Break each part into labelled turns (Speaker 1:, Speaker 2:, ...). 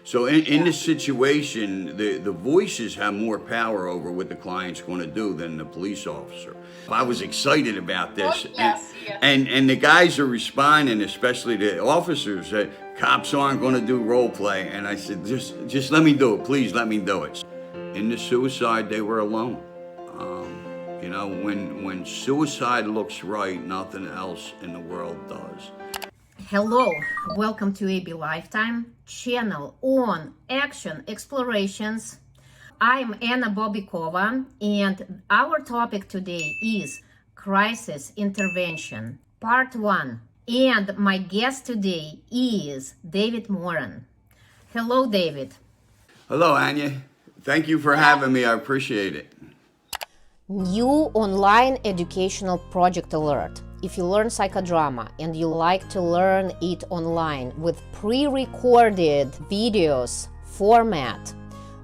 Speaker 1: So in this situation, the voices have more power over what the client's going to do than the police officer. I was excited about this.
Speaker 2: Oh, yes, yes.
Speaker 1: And the guys are responding, especially the officers, that cops aren't going to do role play. And I said, just let me do it. Please let me do it. In the suicide, they were alone. You know, when suicide looks right, nothing else in the world does.
Speaker 3: Hello, welcome to AB Lifetime channel on Action Explorations. I'm Anna Bobikova, and our topic today is Crisis Intervention, Part 1. And my guest today is D.Moran. Hello, David.
Speaker 1: Hello, Anya. Thank you for having me. I appreciate it.
Speaker 4: New online educational project alert. If you learn psychodrama and you like to learn it online with pre-recorded videos format,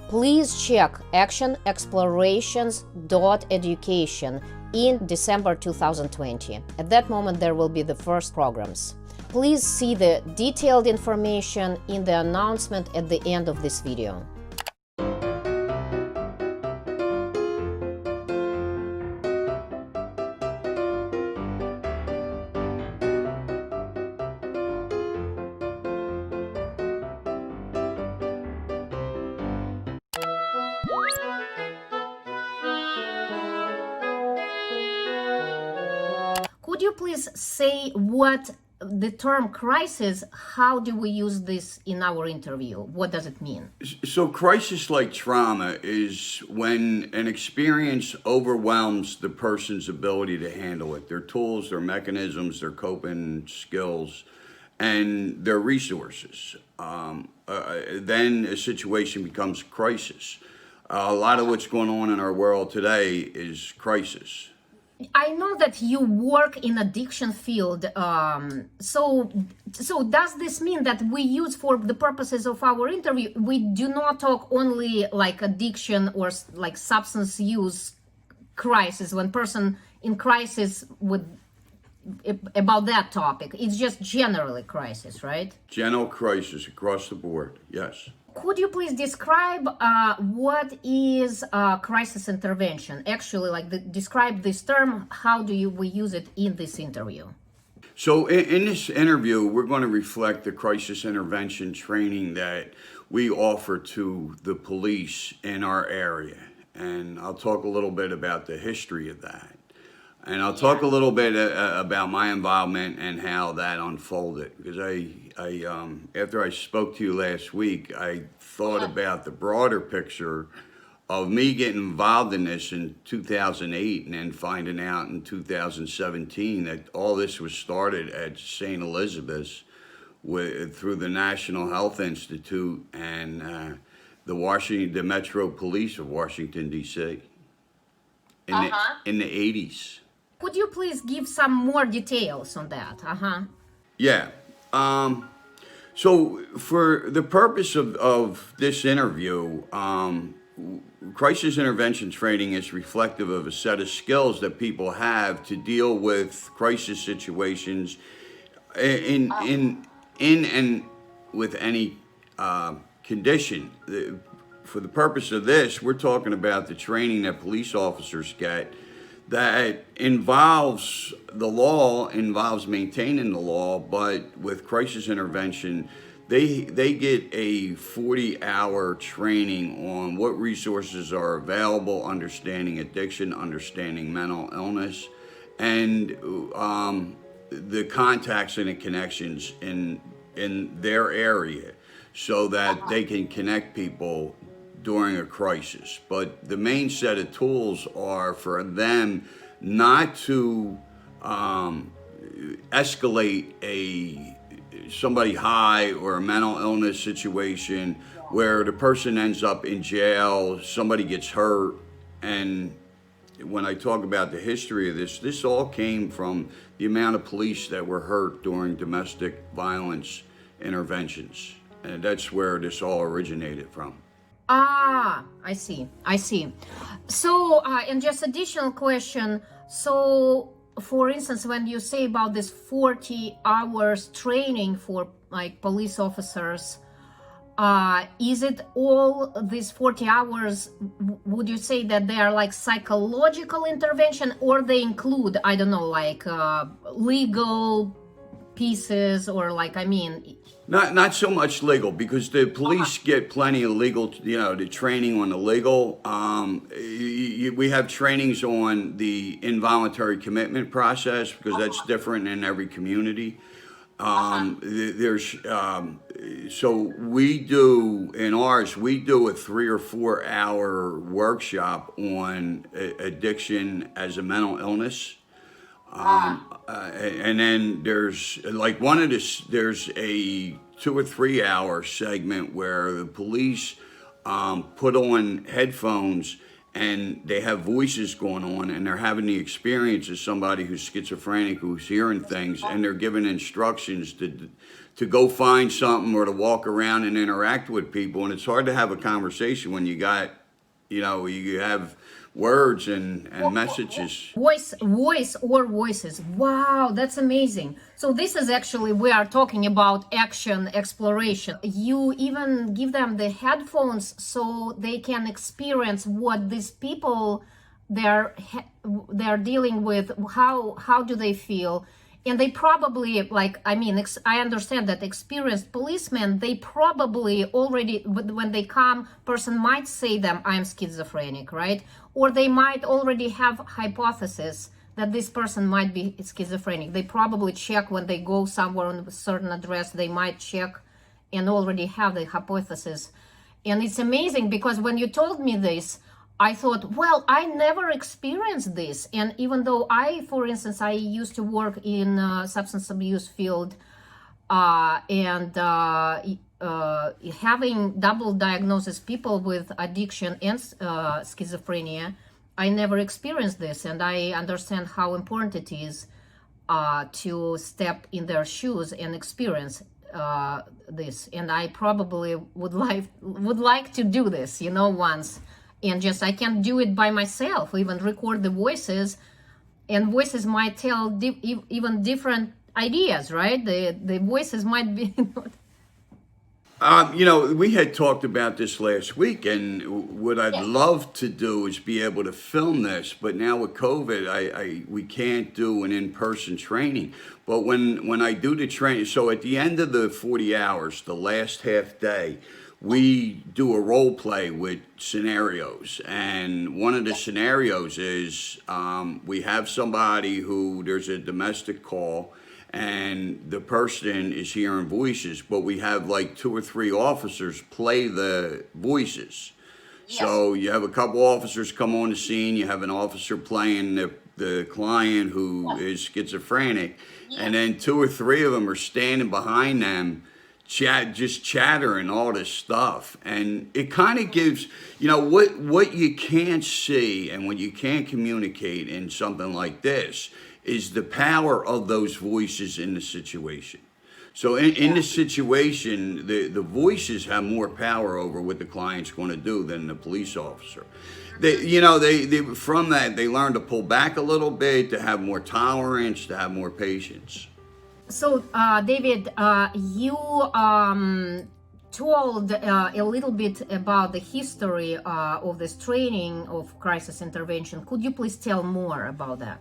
Speaker 4: please check actionexplorations.education in December 2020. At that moment, there will be the first programs. Please see the detailed information in the announcement at the end of this video.
Speaker 3: Could you please say what the term crisis, how do we use this in our interview? What does it mean?
Speaker 1: So crisis-like trauma is when an experience overwhelms the person's ability to handle it, their tools, their mechanisms, their coping skills, and their resources. Then a situation becomes crisis. A lot of what's going on in our world today is crisis.
Speaker 3: I know that you work in addiction field, so does this mean that we use, for the purposes of our interview, we do not talk only like addiction or like substance use crisis, when person in crisis with about that topic? It's just generally crisis, right?
Speaker 1: General crisis across the board, yes.
Speaker 3: Could you please describe what is crisis intervention? Actually, describe this term. How do we use it in this interview?
Speaker 1: So in this interview, we're going to reflect the crisis intervention training that we offer to the police in our area. And I'll talk a little bit about the history of that. And I'll talk a little bit about my involvement and how that unfolded. Because after I spoke to you last week, I thought about the broader picture of me getting involved in this in 2008 and then finding out in 2017 that all this was started at St. Elizabeth's through the National Health Institute and the Metro Police of Washington, D.C. in the 80s.
Speaker 3: Could you please give some more details on that?
Speaker 1: Yeah. So for the purpose of this interview, crisis intervention training is reflective of a set of skills that people have to deal with crisis situations in and with any condition. For the purpose of this, we're talking about the training that police officers get that involves the law, involves maintaining the law, but with crisis intervention, they get a 40-hour training on what resources are available, understanding addiction, understanding mental illness, and the contacts and the connections in their area so that they can connect people during a crisis. But the main set of tools are for them not to escalate somebody high or a mental illness situation where the person ends up in jail, somebody gets hurt. And when I talk about the history of this all came from the amount of police that were hurt during domestic violence interventions. And that's where this all originated from.
Speaker 3: I see. So, and just additional question. So, for instance, when you say about this 40 hours training for like police officers, Is it all these 40 hours? Would you say that they are like psychological intervention, or they include, I don't know, like legal pieces, or like, I mean,
Speaker 1: Not so much legal, because the police get plenty of legal, the training on the legal. We have trainings on the involuntary commitment process, because that's different in every community. So we do, in ours, we do a 3 or 4 hour workshop on addiction as a mental illness. And then there's like there's a 2 or 3 hour segment where the police put on headphones and they have voices going on, and they're having the experience of somebody who's schizophrenic, who's hearing things, and they're given instructions to go find something or to walk around and interact with people. And it's hard to have a conversation when you got, you have words and messages.
Speaker 3: voice or voices. Wow, that's amazing. So this is actually, we are talking about action exploration. You even give them the headphones so they can experience what these people they're dealing with, how do they feel. And they probably, like, I mean, I understand that experienced policemen, they probably already, when they come, person might say them, I'm schizophrenic, right? Or they might already have hypothesis that this person might be schizophrenic. They probably check when they go somewhere on a certain address, they might check and already have the hypothesis. And it's amazing, because when you told me this, I thought, well, I never experienced this. And even though for instance, I used to work in substance abuse field, and having double diagnosis, people with addiction and schizophrenia, I never experienced this. And I understand how important it is to step in their shoes and experience this. And I probably would like to do this, once. And just, I can't do it by myself, even record the voices, and voices might tell even different ideas, right? The voices might be.
Speaker 1: We had talked about this last week, and what I'd love to do is be able to film this, but now with COVID, we can't do an in-person training. But when I do the training, so at the end of the 40 hours, the last half day, we do a role play with scenarios. And one of the scenarios is we have somebody who, there's a domestic call, and the person is hearing voices, but we have like 2 or 3 officers play the voices. Yes. So you have a couple officers come on the scene, you have an officer playing the client who is schizophrenic, and then 2 or 3 of them are standing behind them, just chattering all this stuff. And it kind of gives, what you can't see and what you can't communicate in something like this is the power of those voices in the situation. So in the situation, the voices have more power over what the client's going to do than the police officer. They from that, they learn to pull back a little bit, to have more tolerance, to have more patience.
Speaker 3: So, David, you told a little bit about the history of this training of crisis intervention. Could you please tell more about that?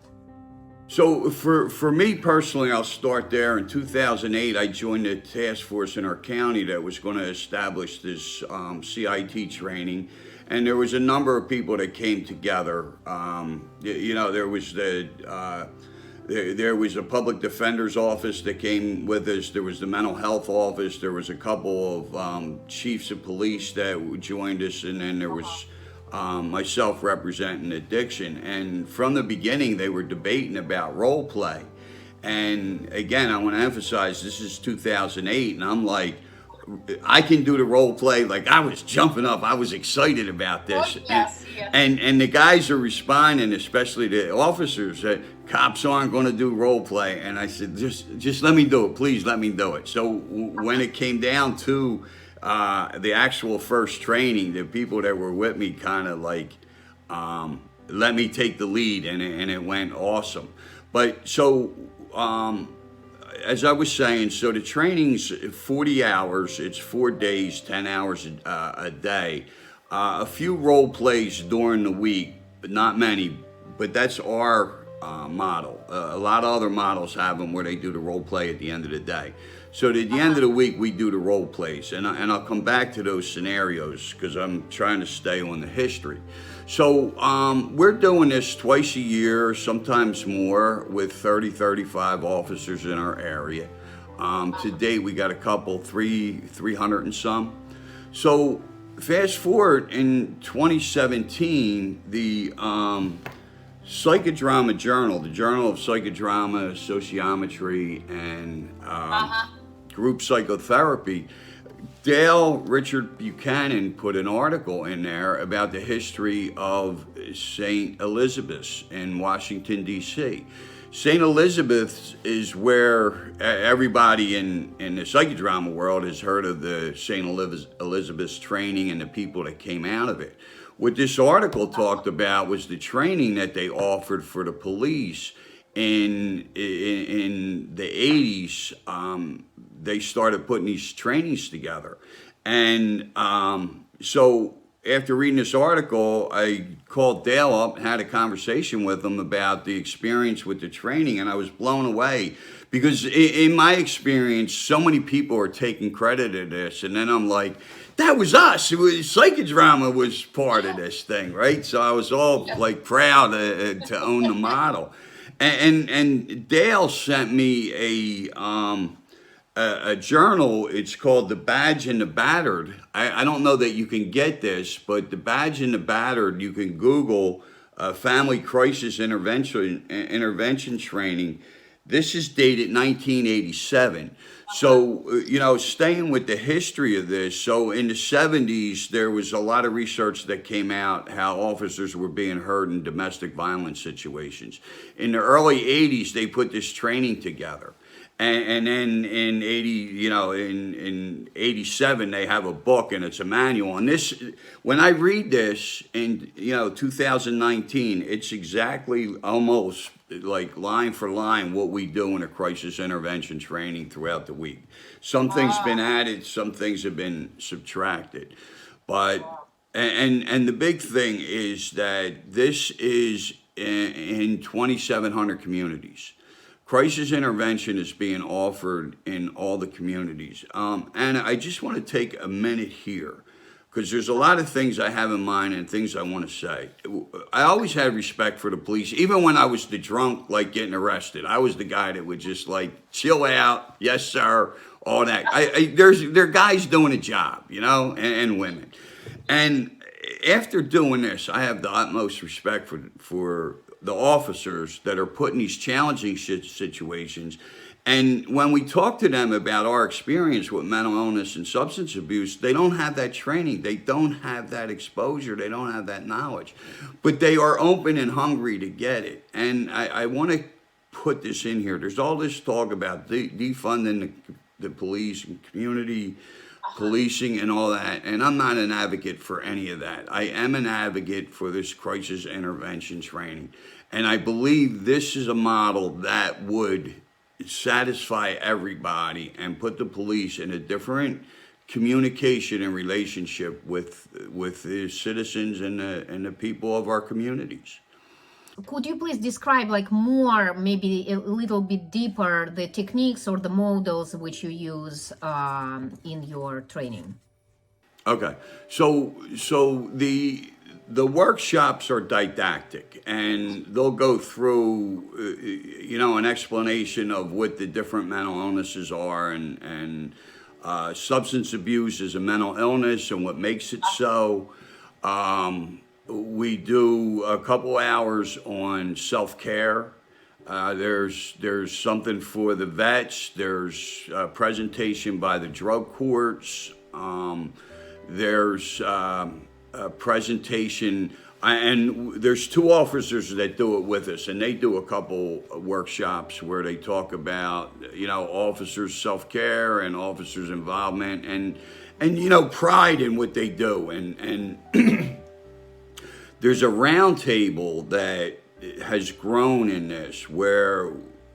Speaker 1: So for me personally, I'll start there. In 2008, I joined a task force in our county that was going to establish this CIT training. And there was a number of people that came together. There was a public defender's office that came with us. There was the mental health office. There was a couple of chiefs of police that joined us. And then there was myself representing addiction. And from the beginning, they were debating about role play. And again, I want to emphasize, this is 2008, and I'm like, I can do the role play. Like, I was jumping up. I was excited about this.
Speaker 2: Oh, yes,
Speaker 1: and the guys are responding, especially the officers, that cops aren't going to do role play. And I said, just let me do it. Please let me do it. So when it came down to the actual first training, the people that were with me kind of like let me take the lead, and it went awesome. But so as I was saying, so the training's 40 hours. It's 4 days, 10 hours a day. A few role plays during the week, but not many. But that's our model. A lot of other models have them where they do the role play at the end of the day. So at the end of the week, we do the role plays, and I'll come back to those scenarios because I'm trying to stay on the history. So we're doing this twice a year, sometimes more, with 30, 35 officers in our area. To date, we got a couple, 300 and some. So fast forward in 2017, the Psychodrama Journal, the Journal of Psychodrama, Sociometry, and Group Psychotherapy, Dale Richard Buchanan put an article in there about the history of St. Elizabeth's in Washington, D.C. St. Elizabeth's is where everybody in the psychodrama world has heard of the St. Elizabeth's training and the people that came out of it. What this article talked about was the training that they offered for the police in the 80s. They started putting these trainings together. And so after reading this article, I called Dale up and had a conversation with him about the experience with the training, and I was blown away because in my experience, so many people are taking credit of this, and then I'm like, that was us. It was Psychodrama was part of this thing, right? So I was all like proud to own the model. And Dale sent me a journal. It's called The Badge and the Battered. I don't know that you can get this, but The Badge and the Battered, you can Google Family Crisis Intervention Training. This is dated 1987. So, staying with the history of this, so in the 70s, there was a lot of research that came out how officers were being hurt in domestic violence situations. In the early 80s, they put this training together. And then in in 87, they have a book and it's a manual. And this, when I read this in 2019, it's exactly almost like line for line what we do in a crisis intervention training throughout the week. Some things been added, some things have been subtracted. But and the big thing is that this is in 2,700 communities. Crisis intervention is being offered in all the communities. And I just want to take a minute here because there's a lot of things I have in mind and things I want to say. I always had respect for the police, even when I was the drunk, like getting arrested. I was the guy that would just like chill out, yes sir, all that. There are guys doing a job, and women. And after doing this, I have the utmost respect for the officers that are put in these challenging situations. And when we talk to them about our experience with mental illness and substance abuse, they don't have that training. They don't have that exposure. They don't have that knowledge. But they are open and hungry to get it. And I want to put this in here. There's all this talk about defunding the police and community policing and all that, and I'm not an advocate for any of that. I am an advocate for this crisis intervention training, and I believe this is a model that would satisfy everybody and put the police in a different communication and relationship with the citizens and the people of our communities.
Speaker 3: Could you please describe more, maybe a little bit deeper, the techniques or the models which you use in your training?
Speaker 1: Okay, so the workshops are didactic, and they'll go through an explanation of what the different mental illnesses are, and substance abuse is a mental illness and what makes it so. We do a couple hours on self-care. There's something for the vets. There's a presentation by the drug courts. There's a presentation, and there's two officers that do it with us, and they do a couple workshops where they talk about, officers' self-care and officers' involvement and pride in what they do. And there's a round table that has grown in this where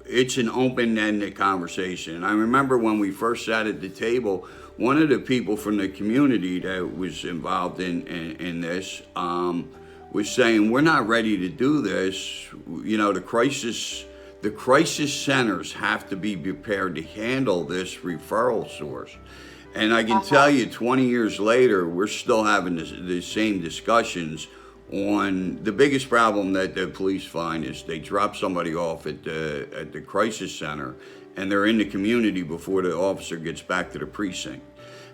Speaker 1: it's an open-ended conversation. And I remember when we first sat at the table, one of the people from the community that was involved in this was saying, we're not ready to do this. You know, the crisis centers have to be prepared to handle this referral source. And I can tell you, 20 years later, we're still having the same discussions on the biggest problem that the police find is they drop somebody off at the crisis center, and they're in the community before the officer gets back to the precinct.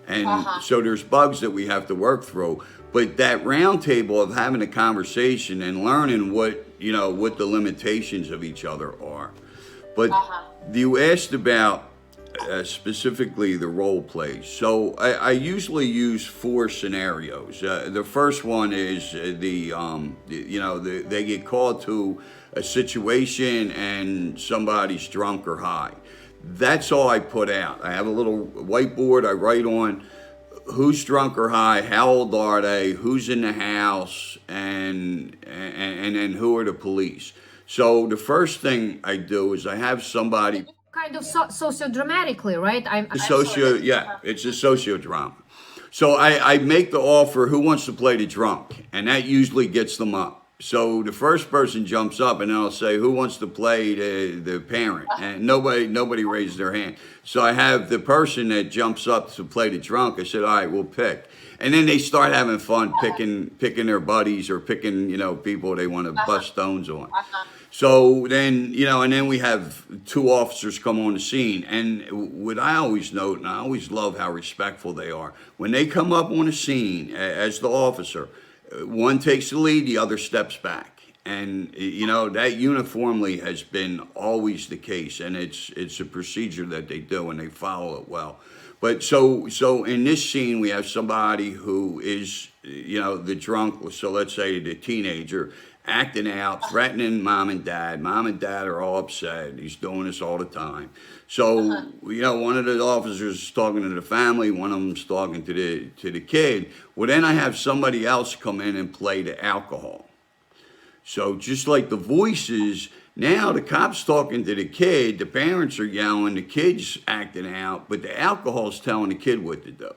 Speaker 1: And so there's bugs that we have to work through. But that round table of having a conversation and learning what the limitations of each other are. But you asked about specifically the role plays. So I usually use 4 scenarios. The first one is they get called to a situation and somebody's drunk or high. That's all I put out. I have a little whiteboard I write on who's drunk or high, how old are they, who's in the house, and then who are the police. So the first thing I do is I have somebody
Speaker 3: Kind of sociodramatically, right?
Speaker 1: it's a sociodrama. So I make the offer, who wants to play the drunk? And that usually gets them up. So the first person jumps up and I'll say, who wants to play the parent? And nobody raised their hand. So I have the person that jumps up to play the drunk. I said, all right, we'll pick. And then they start having fun picking their buddies or picking, people they want to bust stones on. So then, and then we have 2 officers come on the scene. And what I always note, and I always love how respectful they are, when they come up on the scene as the officer, one takes the lead, the other steps back. And, that uniformly has been always the case. And it's a procedure that they do and they follow it well. But so in this scene, we have somebody who is, the drunk, so let's say the teenager, acting out, threatening mom and dad. Mom and dad are all upset. He's doing this all the time. So, one of the officers is talking to the family, one of them's talking to the kid. Well, then I have somebody else come in and play the alcohol. So just like the voices, now the cop's talking to the kid, the parents are yelling, the kid's acting out, but the alcohol's telling the kid what to do.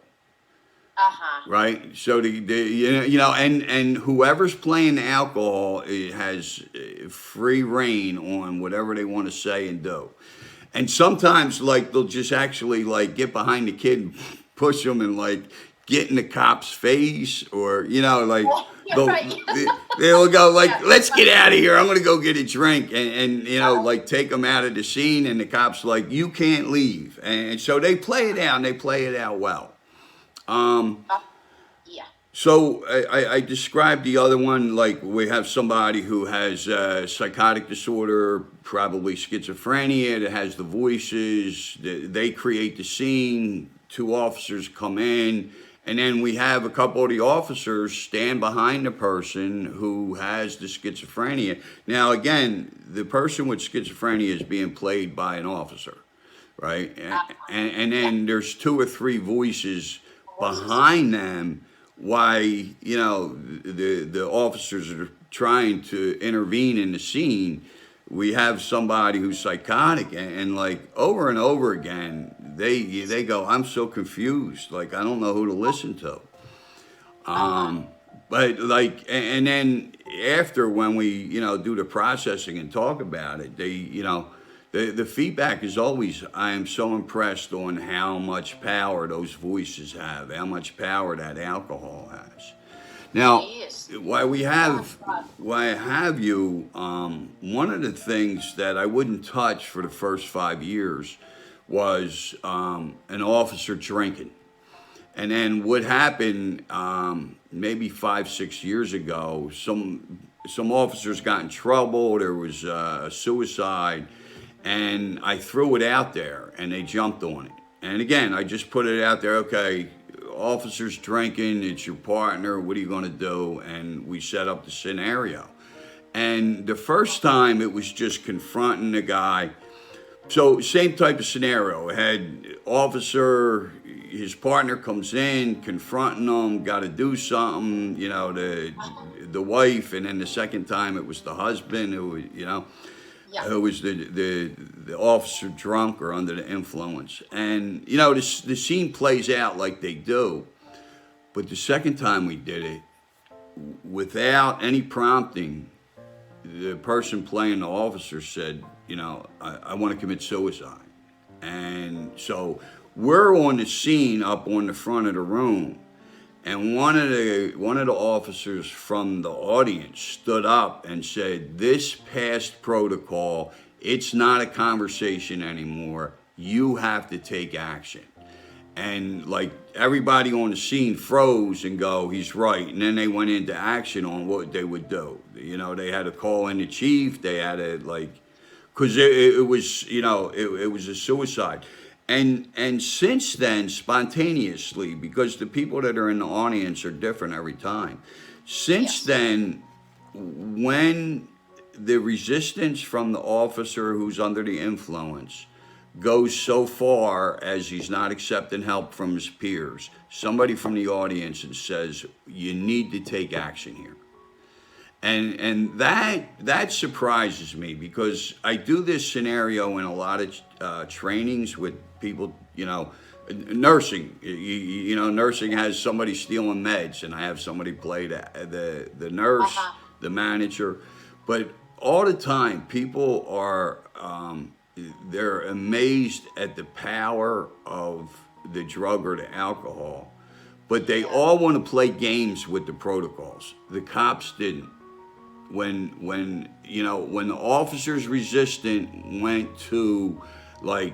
Speaker 1: Right? So and whoever's playing the alcohol has free reign on whatever they want to say and do. And sometimes they'll just actually get behind the kid and push them and get in the cop's face or they'll go let's get out of here, I'm gonna go get a drink and take them out of the scene, and the cop's you can't leave. And so they play it out and they play it out well. So I described the other one, we have somebody who has psychotic disorder, probably schizophrenia, that has the voices, they create the scene, 2 officers come in, and then we have a couple of the officers stand behind the person who has the schizophrenia. Now, again, the person with schizophrenia is being played by an officer, right? And then there's 2 or 3 voices behind them why the officers are trying to intervene in the scene. We have somebody who's psychotic and over and over again they go, I'm so confused, I don't know who to listen to. But and then after, when we do the processing and talk about it, the feedback is always, I am so impressed on how much power those voices have, how much power that alcohol has. Now, why I have you, one of the things that I wouldn't touch for the first 5 years was an officer drinking. And then what happened, maybe 5-6 years ago, some officers got in trouble, there was a suicide, and I threw it out there, and they jumped on it. And again, I just put it out there, okay, officers drinking, it's your partner, what are you going to do? And we set up the scenario. And the first time, it was just confronting the guy. So same type of scenario. Had officer, his partner comes in, confronting him, got to do something, the wife, and then the second time it was the husband who, who was the officer drunk or under the influence. And, you know, the scene plays out like they do. But the second time we did it, without any prompting, the person playing the officer said, you know, I want to commit suicide. And so we're on the scene up on the front of the room. And one of the officers from the audience stood up and said, this past protocol, it's not a conversation anymore. You have to take action. And like everybody on the scene froze and go, he's right. And then they went into action on what they would do. You know, they had to call in the chief. They had to because it was, you know, it was a suicide. And since then, spontaneously, because the people that are in the audience are different every time. Since then, when the resistance from the officer who's under the influence goes so far as he's not accepting help from his peers, somebody from the audience and says, you need to take action here. And that surprises me, because I do this scenario in a lot of trainings with people, you know, nursing. You know, nursing has somebody stealing meds, and I have somebody play the nurse, the manager. But all the time, people are they're amazed at the power of the drug or the alcohol, but they all want to play games with the protocols. The cops didn't. When you know, when the officers resistant went to, like,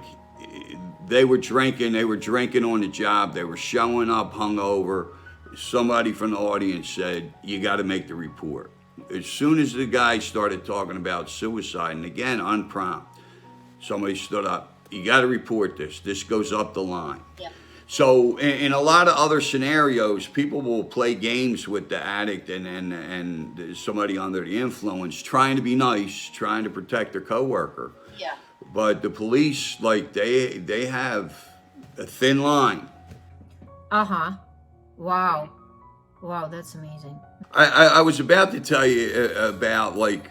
Speaker 1: they were drinking on the job, they were showing up hungover, somebody from the audience said, you got to make the report. As soon as the guy started talking about suicide, and again, unprompted, somebody stood up, you got to report this. This goes up the line. Yep. So in a lot of other scenarios, people will play games with the addict and somebody under the influence, trying to be nice, trying to protect their coworker.
Speaker 2: Yeah.
Speaker 1: But the police, like, they have a thin line.
Speaker 3: Wow, that's amazing.
Speaker 1: I was about to tell you about, like,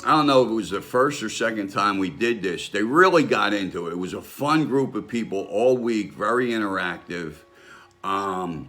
Speaker 1: I don't know if it was the first or second time we did this. They really got into it. It was a fun group of people all week, very interactive. And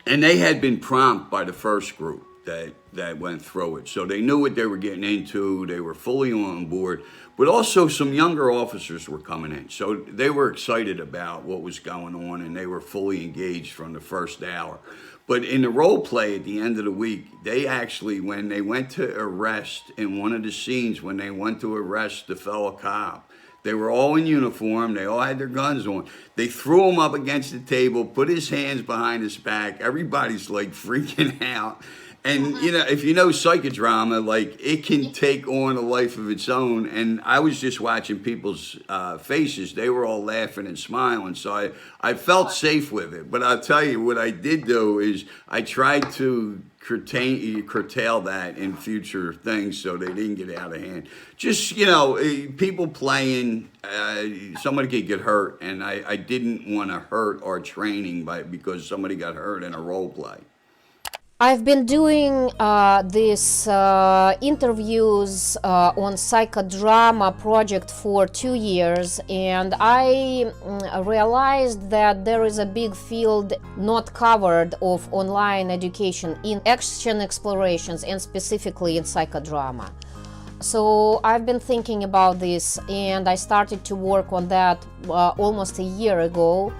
Speaker 1: they had been prompted by the first group that went through it. So they knew what they were getting into. They were fully on board. But also some younger officers were coming in. So they were excited about what was going on, and they were fully engaged from the first hour. But in the role play at the end of the week, they actually, when they went to arrest, in one of the scenes, when they went to arrest the fellow cop, they were all in uniform, they all had their guns on. They threw him up against the table, put his hands behind his back. Everybody's like freaking out. And, you know, if you know psychodrama, like, it can take on a life of its own. And I was just watching people's faces. They were all laughing and smiling. So I felt safe with it. But I'll tell you, what I did do is I tried to curtail that in future things so they didn't get out of hand. Just, you know, people playing, somebody could get hurt. And I didn't want to hurt our training because somebody got hurt in a role play.
Speaker 4: I've been doing these interviews on Psychodrama project for 2 years, and I realized that there is a big field not covered of online education in action explorations, and specifically in psychodrama. So I've been thinking about this, and I started to work on that almost a year ago.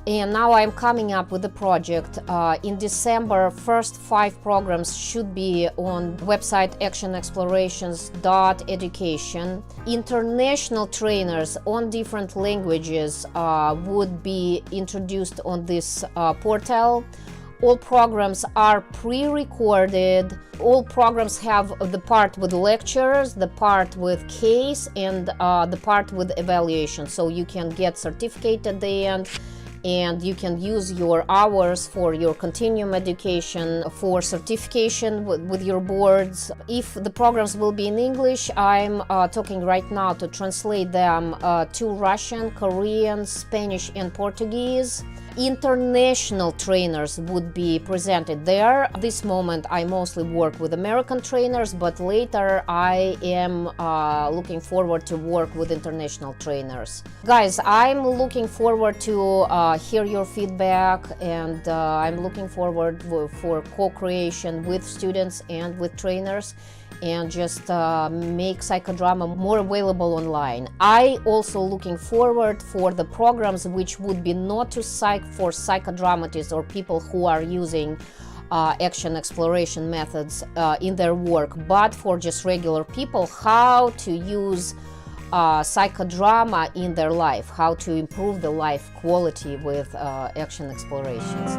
Speaker 4: And now I'm coming up with a project. In December, first 5 programs should be on website actionexplorations.education. International trainers on different languages would be introduced on this portal. All programs are pre-recorded. All programs have the part with lectures, the part with case, and the part with evaluation. So you can get certificate at the end, and you can use your hours for your continuum education, for certification with your boards. If the programs will be in English, I'm talking right now to translate them to Russian, Korean, Spanish, and Portuguese. international trainers would be presented there. At this moment, I mostly work with American trainers, but later I am looking forward to work with international trainers. Guys, I'm looking forward to hear your feedback, and I'm looking forward for co-creation with students and with trainers, and just make psychodrama more available online. I also looking forward for the programs which would be not to for psychodramatists or people who are using action exploration methods in their work, but for just regular people, how to use psychodrama in their life, how to improve the life quality with action explorations.